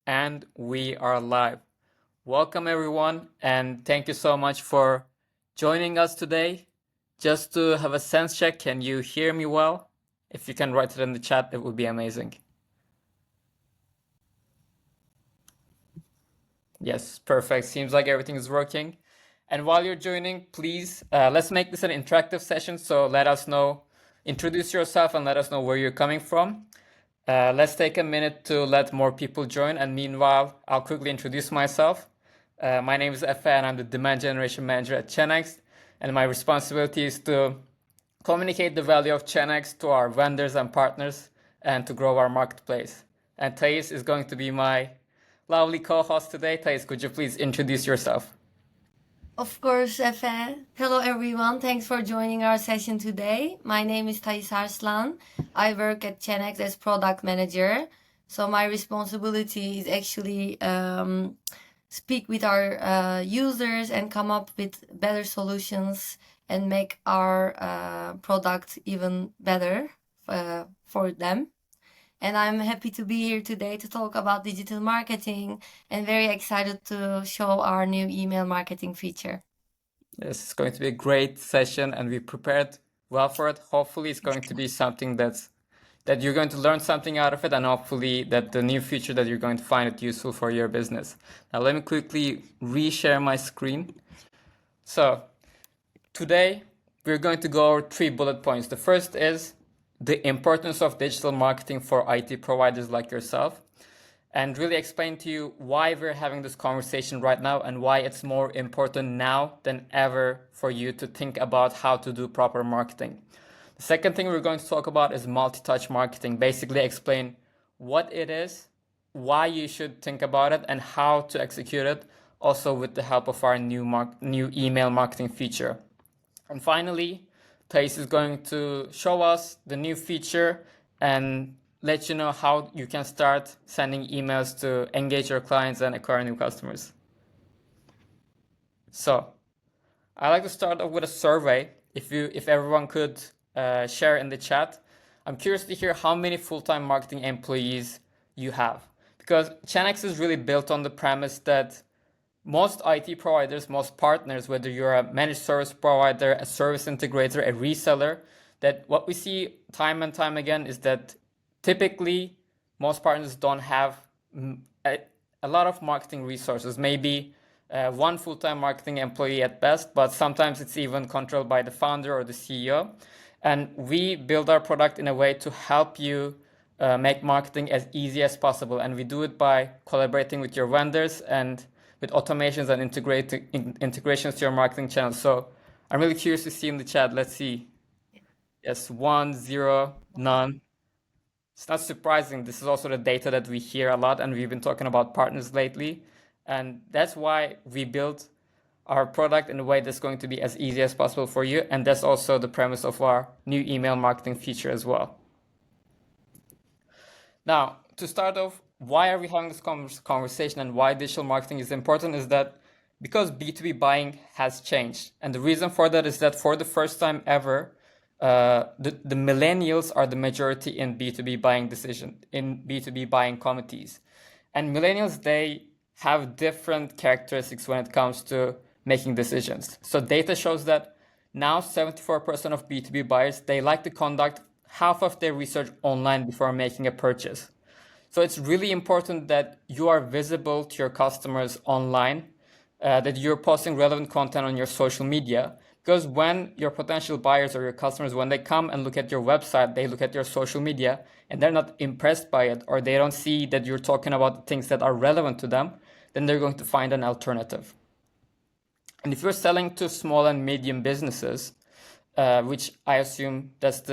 And we are live. Welcome, everyone, and thank you so much for joining us today. Just to have a sense check, can you hear me well? If you can write it in the chat, it would be amazing. Yes, perfect. Seems like everything is working. And while you're joining, please, let's make this an interactive session. So let us know, introduce yourself and let us know where you're coming from. Let's take a minute to let more people join. And meanwhile, I'll quickly introduce myself. My name is Efe and I'm the Demand Generation Manager at Channext. And my responsibility is to communicate the value of Channext to our vendors and partners and to grow our marketplace. And Thais is going to be my lovely co-host today. Thais, could you please introduce yourself? Of course, Efe. Hello, everyone. Thanks for joining our session today. My name is Thais Arslan. I work at Channext as product manager. So my responsibility is actually speak with our users and come up with better solutions and make our product even better for them. And I'm happy to be here today to talk about digital marketing and very excited to show our new email marketing feature. Yes, it's going to be a great session and we prepared well for it. Hopefully it's going to be something that you're going to learn something out of it, and hopefully that the new feature that you're going to find it useful for your business. Now let me quickly reshare my screen. So today we're going to go over 3 bullet points. The first is the importance of digital marketing for IT providers like yourself, and really explain to you why we're having this conversation right now and why it's more important now than ever for you to think about how to do proper marketing. The second thing we're going to talk about is multi-touch marketing. Basically explain what it is, why you should think about it, and how to execute it, also with the help of our new email marketing feature. And finally, Thais is going to show us the new feature and let you know how you can start sending emails to engage your clients and acquire new customers. So I like to start off with a survey. If everyone could share in the chat, I'm curious to hear how many full-time marketing employees you have, because Channext is really built on the premise that most IT providers, most partners, whether you're a managed service provider, a service integrator, a reseller, that what we see time and time again is that typically most partners don't have a lot of marketing resources, maybe one full-time marketing employee at best, but sometimes it's even controlled by the founder or the CEO. And we build our product in a way to help you make marketing as easy as possible. And we do it by collaborating with your vendors and with automations and integrations to your marketing channels. So I'm really curious to see in the chat. Let's see. Yes, 1, 0, none. It's not surprising. This is also the data that we hear a lot, and we've been talking about partners lately. And that's why we built our product in a way that's going to be as easy as possible for you. And that's also the premise of our new email marketing feature as well. Now, to start off, why are we having this conversation and why digital marketing is important is that because B2B buying has changed. And the reason for that is that for the first time ever, the millennials are the majority in B2B buying in B2B buying committees. And millennials, they have different characteristics when it comes to making decisions. So data shows that now 74% of B2B buyers, they like to conduct half of their research online before making a purchase. So it's really important that you are visible to your customers online, that you're posting relevant content on your social media. Because when your potential buyers or your customers, when they come and look at your website, they look at your social media and they're not impressed by it, or they don't see that you're talking about things that are relevant to them, then they're going to find an alternative. And if you're selling to small and medium businesses, which I assume that's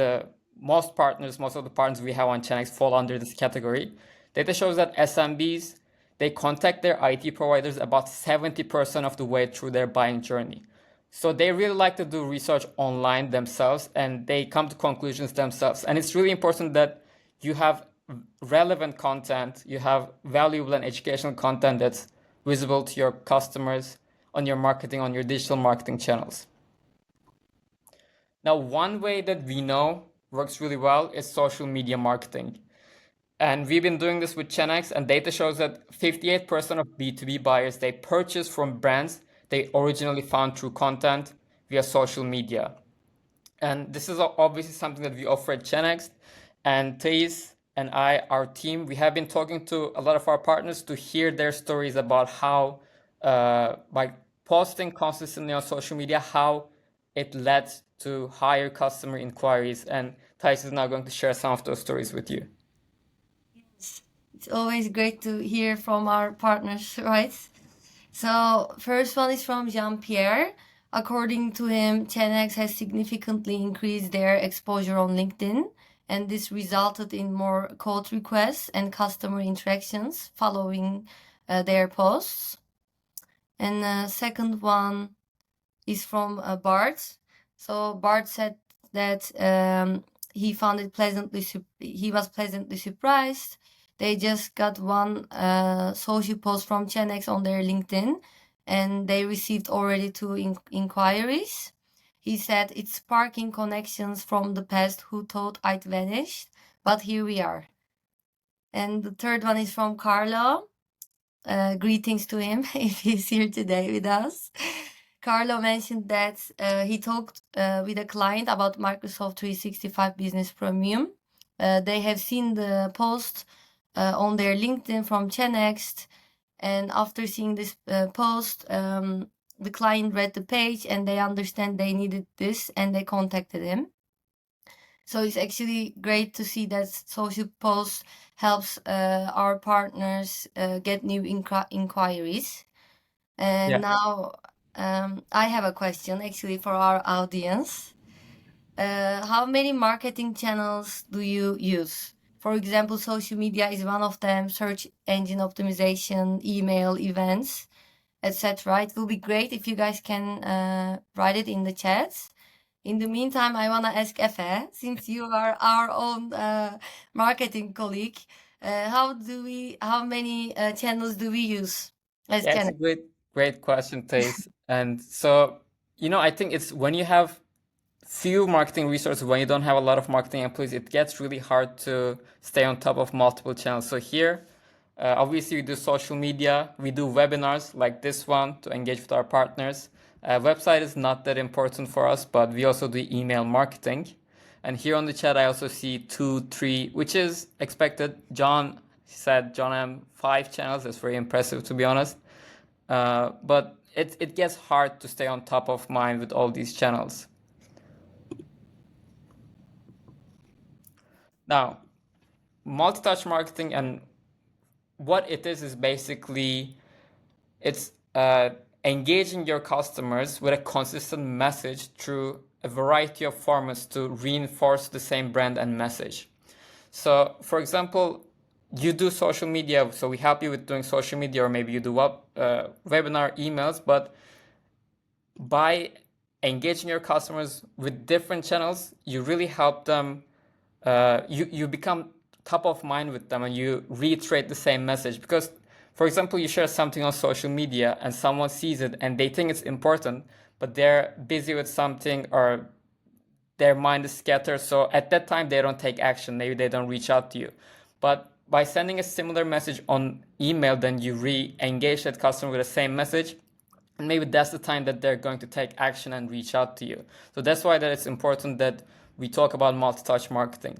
most of the partners we have on Channext fall under this category. Data shows that SMBs, they contact their IT providers about 70% of the way through their buying journey. So they really like to do research online themselves and they come to conclusions themselves. And it's really important that you have relevant content, you have valuable and educational content that's visible to your customers on your marketing, on your digital marketing channels. Now, one way that we know works really well is social media marketing. And we've been doing this with Channext, and data shows that 58% of B2B buyers, they purchase from brands they originally found through content via social media. And this is obviously something that we offer at Channext. And Thais and I, our team, we have been talking to a lot of our partners to hear their stories about how, by posting consistently on social media, how it led to higher customer inquiries. And Thais is now going to share some of those stories with you. It's always great to hear from our partners, right? So first one is from Jean-Pierre. According to him, Channext has significantly increased their exposure on LinkedIn, and this resulted in more code requests and customer interactions following their posts. And the second one is from Bart. So Bart said that he found it he was pleasantly surprised. They just got one social post from Channext on their LinkedIn, and they received already two inquiries. He said it's sparking connections from the past who thought I'd vanished, but here we are. And the third one is from Carlo. Greetings to him if he's here today with us. Carlo mentioned that he talked with a client about Microsoft 365 Business Premium. They have seen the post on their LinkedIn from Channext, and after seeing this post, the client read the page and they understand they needed this and they contacted him. So it's actually great to see that social posts helps our partners get new inquiries. And Yeah. now I have a question actually for our audience. How many marketing channels do you use? For example, social media is one of them, search engine optimization, email, events, etc. It will be great if you guys can write it in the chats. In the meantime, I want to ask Efe, since you are our own marketing colleague, how many channels do we use as Yeah, it's a channel? great question, Thais. And so, I think it's when you have few marketing resources, when you don't have a lot of marketing employees, it gets really hard to stay on top of multiple channels. So here, obviously we do social media, we do webinars like this one to engage with our partners. Website is not that important for us, but we also do email marketing. And here on the chat, I also see 2, 3, which is expected. John said, John, I'm 5 channels. That's very impressive, to be honest. But it gets hard to stay on top of mind with all these channels. Now, multi-touch marketing and what it is basically it's engaging your customers with a consistent message through a variety of formats to reinforce the same brand and message. So, for example, you do social media, so we help you with doing social media, or maybe you do webinar emails, but by engaging your customers with different channels, you really help them. You become top of mind with them, and you reiterate the same message. Because, for example, you share something on social media, and someone sees it, and they think it's important, but they're busy with something, or their mind is scattered. So at that time, they don't take action. Maybe they don't reach out to you. But by sending a similar message on email, then you re-engage that customer with the same message. And maybe that's the time that they're going to take action and reach out to you. So that's why that it's important that we talk about multi-touch marketing.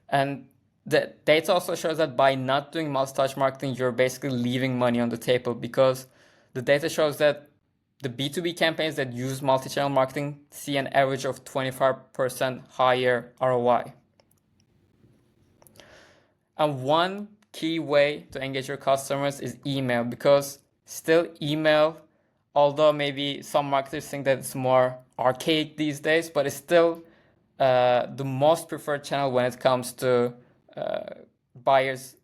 And the data also shows that by not doing multi-touch marketing, you're basically leaving money on the table, because the data shows that the B2B campaigns that use multi-channel marketing see an average of 25% higher ROI. And one key way to engage your customers is email, because still email, although maybe some marketers think that it's more archaic these days, but it's still the most preferred channel when it comes to buyers.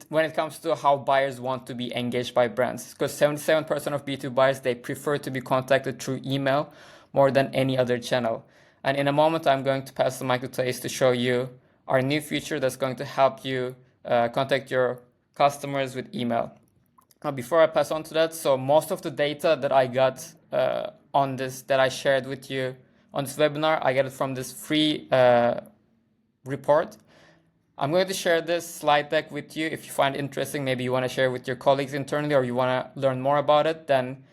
When it comes to how buyers want to be engaged by brands, because 77% of B2 buyers, they prefer to be contacted through email more than any other channel. And in a moment, I'm going to pass the mic to Thais to show you our new feature that's going to help you contact your customers with email. Now, before I pass on to that, so most of the data that I got on this, that I shared with you on this webinar, I get it from this free report. I'm going to share this slide deck with you. If you find it interesting, maybe you want to share with your colleagues internally or you want to learn more about it, then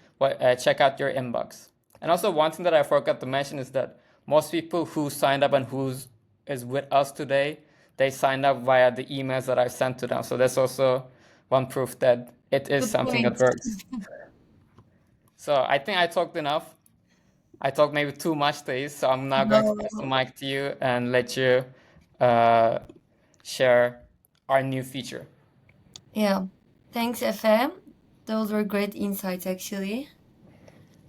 check out your inbox. And also one thing that I forgot to mention is that most people who signed up and who's is with us today, they signed up via the emails that I sent to them. So that's also one proof that it is Good something that point. works. So I think I talked enough. I talked maybe too much today, so I'm now going to pass the No. mic to you and let you uh, share our new feature. Yeah. Thanks, FM. Those were great insights, actually.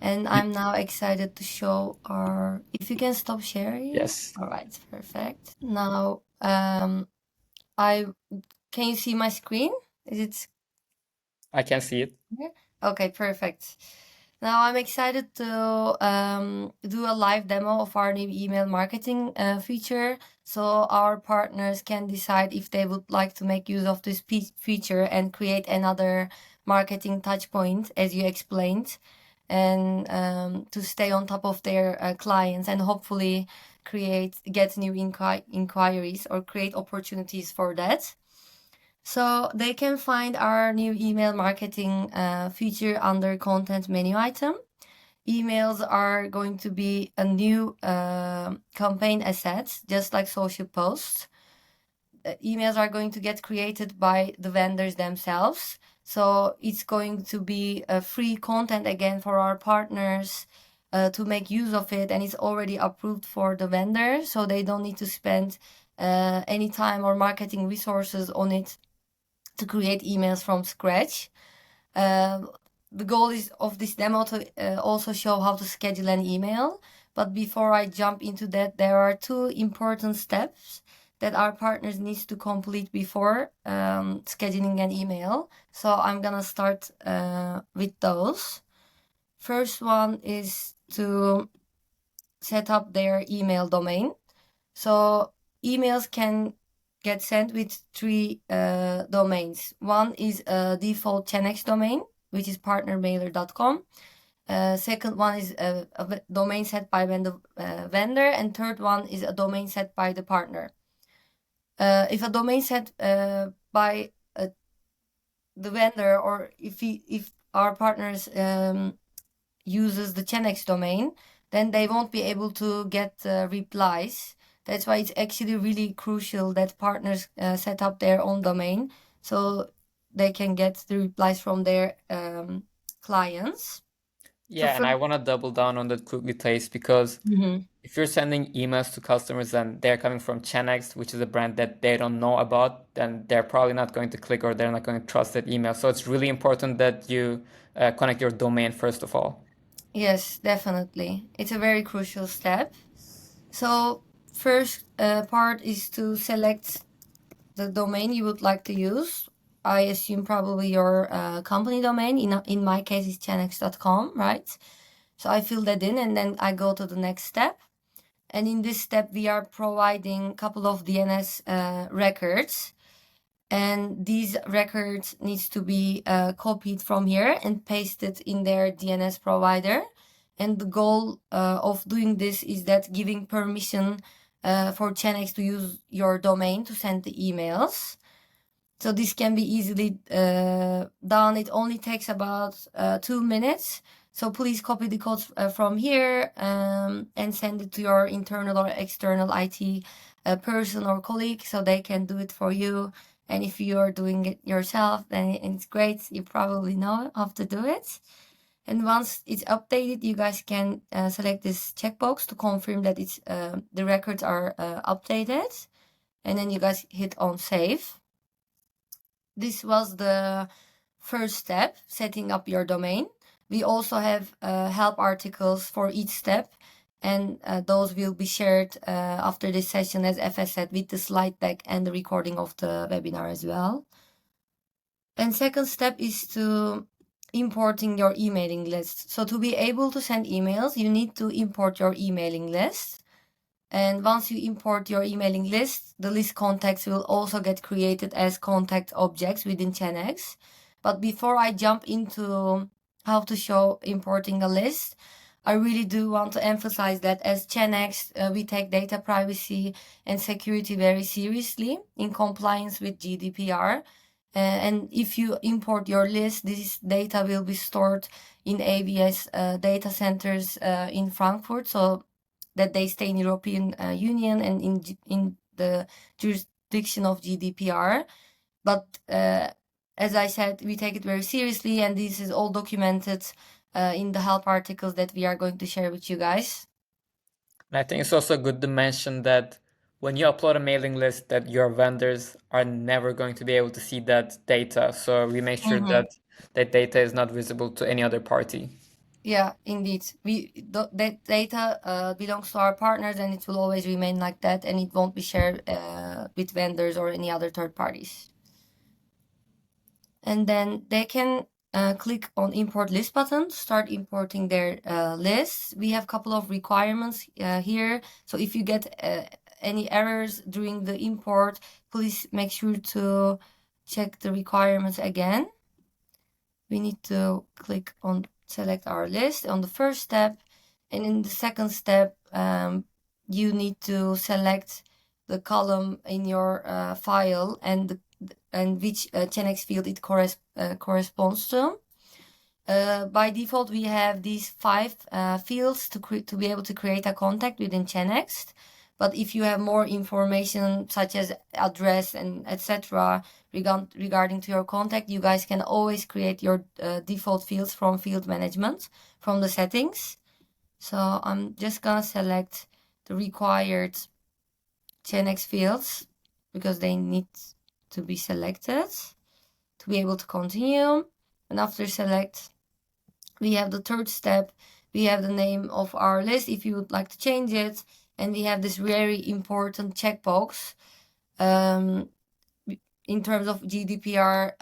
And I'm now excited to show our. If you can stop sharing. Yes, All right, perfect. Now, I can you see my screen? Is it I can see it. here? Okay, perfect. Now I'm excited to do a live demo of our new email marketing feature, so our partners can decide if they would like to make use of this feature and create another marketing touch point, as you explained, and to stay on top of their clients and hopefully get new inquiries or create opportunities for that. So they can find our new email marketing feature under content menu item. Emails are going to be a new campaign asset, just like social posts. Emails are going to get created by the vendors themselves. So it's going to be a free content again for our partners to make use of it, and it's already approved for the vendor, so they don't need to spend any time or marketing resources on it to create emails from scratch. Uh, the goal is of this demo to also show how to schedule an email. But before I jump into that, there are two important steps that our partners needs to complete before scheduling an email. So I'm gonna start with those. First one is to set up their email domain. So emails can get sent with three domains. One is a default Channext domain, which is partnermailer.com. Second one is a domain set by vendor, and third one is a domain set by the partner. If a domain set by the vendor, or if our partners uses the Channext domain, then they won't be able to get replies. That's why it's actually really crucial that partners set up their own domain so they can get the replies from their clients. So Yeah, and I first, want to double down on that quickly, Thais, because Mhm. if you're sending emails to customers and they're coming from Channext, which is a brand that they don't know about, then they're probably not going to click or they're not going to trust that email. So it's really important that you connect your domain first of all. Yes, definitely. It's a very crucial step. So first part is to select the domain you would like to use. I assume probably your company domain. In my case, it's channex.com, right? So I fill that in and then I go to the next step. And in this step, we are providing a couple of DNS records. And these records needs to be copied from here and pasted in their DNS provider. And the goal of doing this is that giving permission for Channex to use your domain to send the emails. So this can be easily done. It only takes about 2 minutes. So please copy the codes from here and send it to your internal or external IT person or colleague so they can do it for you. And if you're doing it yourself, then it's great. You probably know how to do it. And once it's updated, you guys can select this checkbox to confirm that it's the records are updated. And then you guys hit on save. This was the first step, setting up your domain. We also have help articles for each step, and those will be shared after this session, as FS said, with the slide deck and the recording of the webinar as well. And second step is to importing your emailing list. So to be able to send emails, you need to import your emailing list. And once you import your emailing list, the list contacts will also get created as contact objects within Channex. But before I jump into how to show importing a list, I really do want to emphasize that as Channext, we take data privacy and security very seriously in compliance with GDPR. And if you import your list, this data will be stored in AWS data centers in Frankfurt, so that they stay in European Union and in the jurisdiction of GDPR. But as I said, we take it very seriously, and this is all documented in the help articles that we are going to share with you guys. And I think it's also good to mention that when you upload a mailing list, that your vendors are never going to be able to see that data. So we make sure Mm-hmm. that that data is not visible to any other party. Yeah, indeed. That data belongs to our partners, and it will always remain like that, and it won't be shared with vendors or any other third parties. And then they can click on import list button to start importing their lists. We have a couple of requirements here. So if you get any errors during the import, please make sure to check the requirements again. We need to click on select our list on the first step. And in the second step, you need to select the column in your file and which Channext field it corresponds to. By default, we have these 5 fields to be able to create a contact within Channext. But if you have more information such as address and etc. regarding to your contact, you guys can always create your default fields from field management from the settings. So I'm just gonna select the required Channext fields because they need to be selected to be able to continue. And after select, we have the third step. We have the name of our list if you would like to change it. And we have this very important checkbox. In terms of GDPR,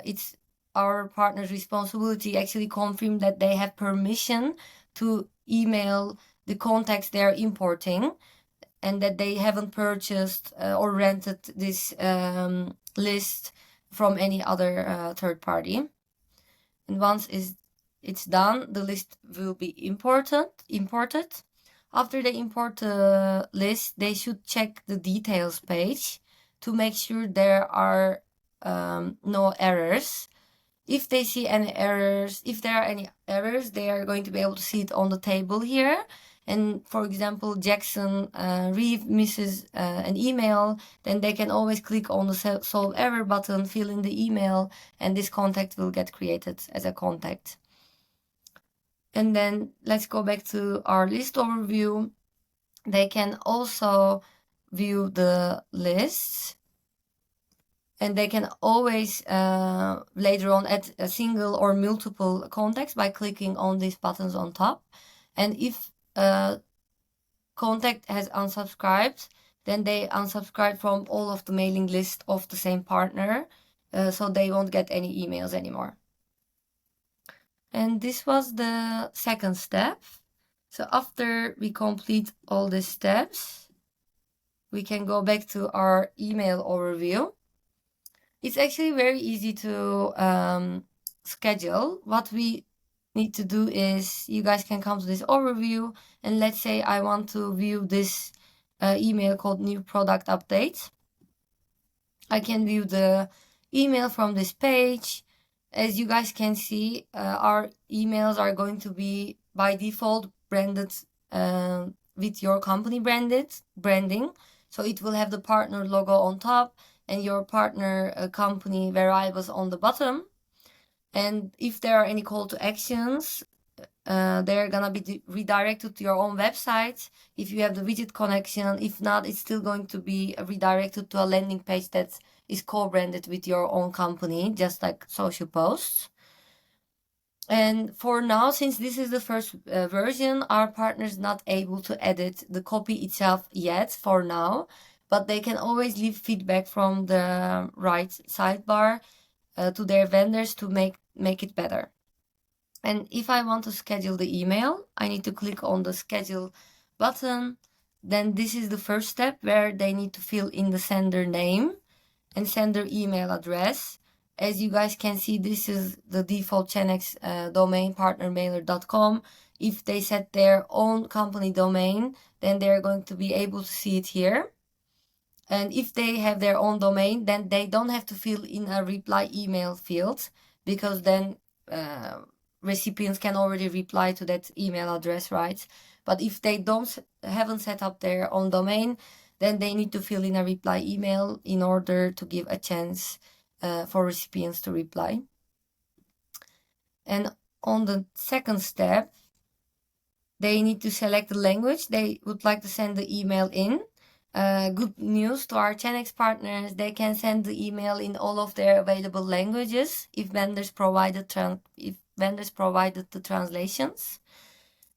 it's our partner's responsibility actually confirm that they have permission to email the contacts they are importing and that they haven't purchased or rented this list from any other third party. And once it's done, the list will be imported. After they import the list, they should check the details page to make sure there are no errors. If they see any errors, if there are any errors, they are going to be able to see it on the table here. And for example, Jackson Reeve misses an email, then they can always click on the solve error button, fill in the email, and this contact will get created as a contact. And then let's go back to our list overview. They can also view the lists. And they can always later on add a single or multiple contacts by clicking on these buttons on top. And if contact has unsubscribed, then they unsubscribe from all of the mailing list of the same partner, so they won't get any emails anymore. And this was the second step. So after we complete all the steps, we can go back to our email overview. It's actually very easy to schedule. What we need to do is you guys can come to this overview, and let's say I want to view this email called new product update. I can view the email from this page. As you guys can see, our emails are going to be by default branded with your company branding. So it will have the partner logo on top and your partner company variables on the bottom. And if there are any call to actions, they're gonna be redirected to your own website if you have the widget connection. If not, it's still going to be redirected to a landing page that is co-branded with your own company, just like social posts. And for now, since this is the first version, our partner is not able to edit the copy itself yet for now, but they can always leave feedback from the right sidebar to their vendors to make it better. And if I want to schedule the email, I need to click on the schedule button. Then this is the first step where they need to fill in the sender name and sender email address. As you guys can see, this is the default Channext domain partnermailer.com. if they set their own company domain, then they're going to be able to see it here. And if they have their own domain, then they don't have to fill in a reply email field, because then recipients can already reply to that email address, right? But if they haven't set up their own domain, then they need to fill in a reply email in order to give a chance for recipients to reply. And on the second step, they need to select the language they would like to send the email in. Good news to our Channext partners, they can send the email in all of their available languages if vendors provided the translations.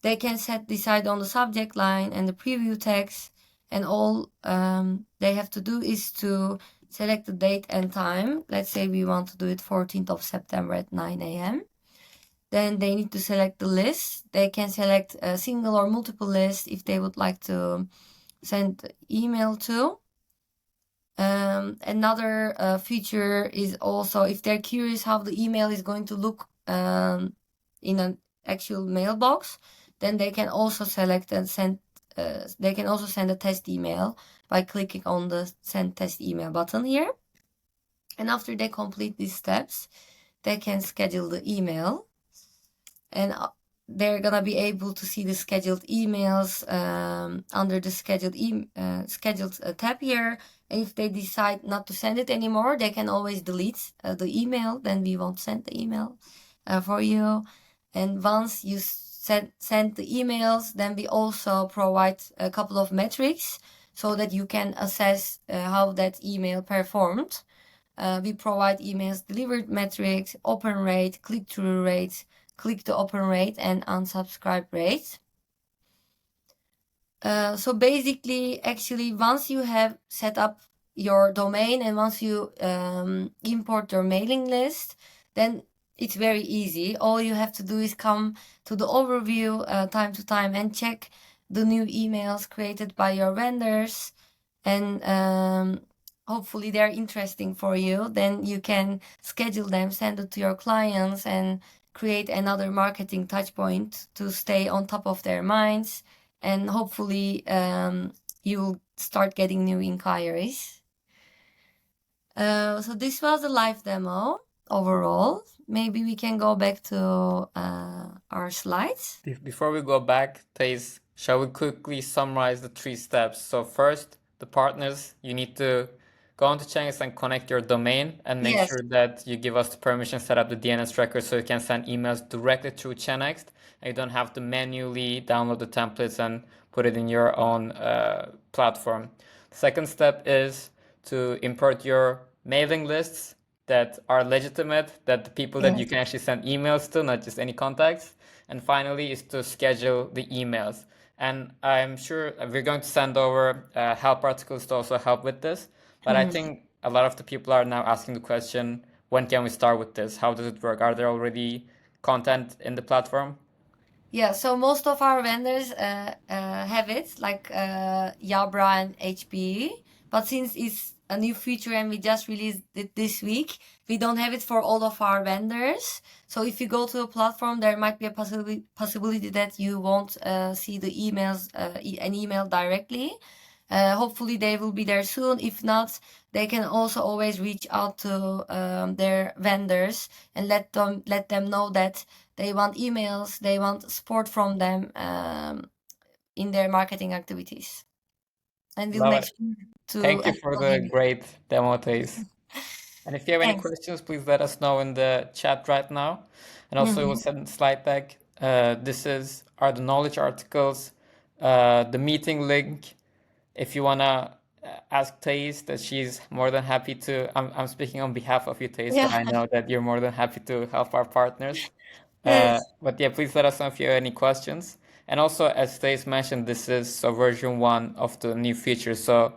They can decide on the subject line and the preview text, and all they have to do is to select the date and time. Let's say we want to do it 14th of September at 9 a.m. Then they need to select the list. They can select a single or multiple list if they would like to send email to. Another feature is also, if they're curious how the email is going to look in an actual mailbox, then they can also select and send. They can also send a test email by clicking on the send test email button here. And after they complete these steps, they can schedule the email, and they're gonna be able to see the scheduled emails under the scheduled tab here. And if they decide not to send it anymore, they can always delete the email. Then we won't send the email for you. And once you send the emails, then we also provide a couple of metrics so that you can assess how that email performed. We provide emails delivered metrics, open rate, click-through rate, click to open rate, and unsubscribe rate. So basically, actually, once you have set up your domain and once you import your mailing list, then it's very easy. All you have to do is come to the overview time to time and check the new emails created by your vendors, and hopefully they're interesting for you. Then you can schedule them, send it to your clients, and create another marketing touch point to stay on top of their minds. And hopefully you'll start getting new inquiries. So this was a live demo overall. Maybe we can go back to our slides. Before we go back, Thais, shall we quickly summarize the 3 steps? So first, the partners, you need to go onto Channext and connect your domain and make Yes. sure that you give us the permission, set up the DNS record so you can send emails directly through Channext and you don't have to manually download the templates and put it in your own platform. The second step is to import your mailing lists that are legitimate, that the people that you can actually send emails to, not just any contacts. And finally is to schedule the emails. And I'm sure we're going to send over help articles to also help with this. But I think a lot of the people are now asking the question, when can we start with this? How does it work? Are there already content in the platform? Yeah, so most of our vendors have it, like Yabra and HPE. But since it's a new feature and we just released it this week, we don't have it for all of our vendors. So if you go to a platform, there might be a possibility that you won't see the emails, an email directly. Hopefully they will be there soon. If not, they can also always reach out to their vendors and let them know that they want emails, they want support from them in their marketing activities. And we'll Love make it. sure to Thank you for give the you. great demo, Thais. And if you have any Thanks. questions, please let us know in the chat right now. And also, we'll send the slide deck. Are the knowledge articles, the meeting link. If you wanna ask Thais, that she's more than happy to. I'm speaking on behalf of you, Thais, but Yeah. I know that you're more than happy to help our partners. Yes. But yeah, please let us know if you have any questions. And also, as Thais mentioned, this is version 1 of the new features. So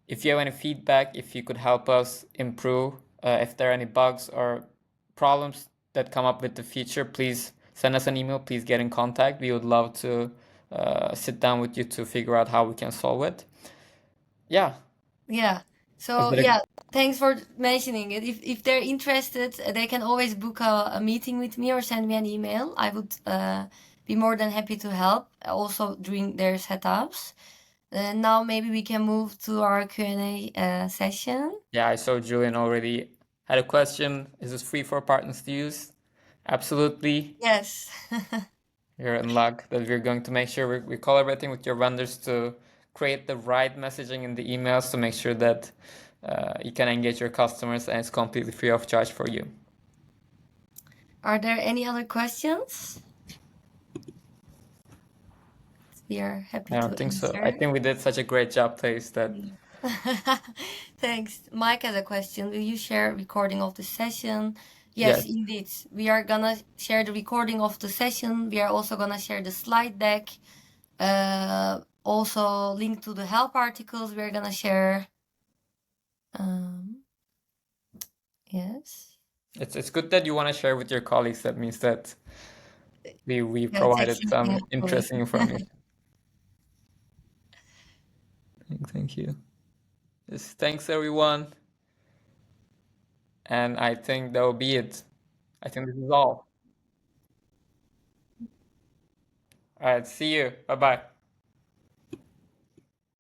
if you have any feedback, if you could help us improve, if there are any bugs or problems that come up with the feature, please send us an email. Please get in contact. We would love to sit down with you to figure out how we can solve it. Yeah. Yeah. Is So it a yeah, thanks for mentioning it. If they're interested, they can always book a meeting with me or send me an email. I would be more than happy to help also during their setups. Now maybe we can move to our Q&A session. Yeah, I saw Julian already had a question. Is this free for partners to use? Absolutely. Yes. You're in luck that we're going to make sure we're collaborating with your vendors to create the right messaging in the emails to make sure that you can engage your customers and it's completely free of charge for you. Are there any other questions? We are happy I to don't think so. I answer. think we did such a great job, Thais, that Thanks. Mike has a question. Will you share a recording of the session? Yes, yes, indeed. We are gonna share the recording of the session. We are also gonna share the slide deck. Also link to the help articles we're gonna share. Yes. it's good that you want to share with your colleagues. That means that we Yeah, it's provided exciting some hopefully. interesting information. Thank you. Yes, thanks everyone. And I think that will be it. I think this is all. All right, see you. Bye bye.